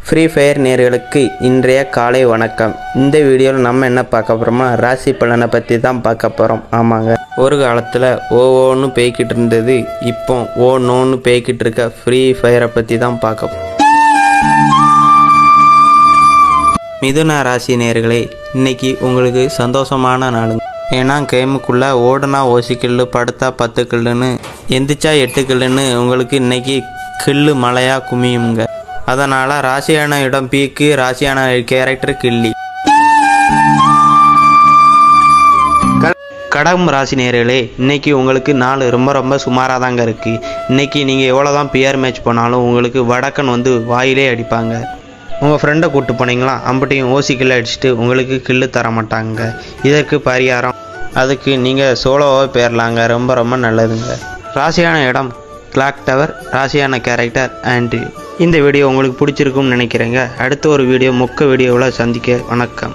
Free fire நேயர்களுக்கு இன்றைய காலை வணக்கம். இந்த வீடியோவில் நம்ம என்ன பார்க்க போகிறோம்னா ராசி பலனை பற்றி தான் பார்க்க போகிறோம். ஆமாங்க, ஒரு காலத்தில் ஓன்னு பேய்கிட்டு இருந்தது, இப்போ நோன்னு பேய்கிட்டு இருக்க ஃப்ரீ ஃபயரை பற்றி தான் பார்க்க போகிறோம். மிதுன ராசி நேயர்களே, இன்னைக்கு உங்களுக்கு சந்தோஷமான நாளுங்க. ஏன்னா கேமுக்குள்ளே ஓடுனா ஓசிக்கில்லு, படுத்தா 10 கில்லுன்னு, எந்திரிச்சா 8 கில்லுன்னு உங்களுக்கு இன்னைக்கு கில்லு மழையாக குமியுங்க. அதனால் ராசியான இடம் பீக்கு, ராசியான கேரக்டர் கில்லி. கடம் ராசி நேயர்களே, இன்னைக்கு உங்களுக்கு நாள் ரொம்ப சுமாராக தாங்க இருக்குது. இன்னைக்கு நீங்கள் எவ்வளோ தான் பிஆர் மேட்ச் போனாலும் உங்களுக்கு வடக்கன் வந்து வாயிலே அடிப்பாங்க. உங்கள் ஃப்ரெண்டை கூப்பிட்டு போனீங்களா, அம்பட்டையும் ஓசி கில்லு அடிச்சுட்டு உங்களுக்கு கில்லு தர மாட்டாங்க. இதற்கு பரிகாரம், அதுக்கு நீங்கள் சோலோவாக போயிடலாங்க. ரொம்ப நல்லதுங்க. ராசியான இடம் கிளாக் டவர், ராசியான கேரக்டர் ஆண்ட்ரி. இந்த வீடியோ உங்களுக்கு பிடிச்சிருக்கும்னு நினைக்கிறேங்க. அடுத்த ஒரு வீடியோ மொக்க வீடியோவில் சந்திக்க வணக்கம்.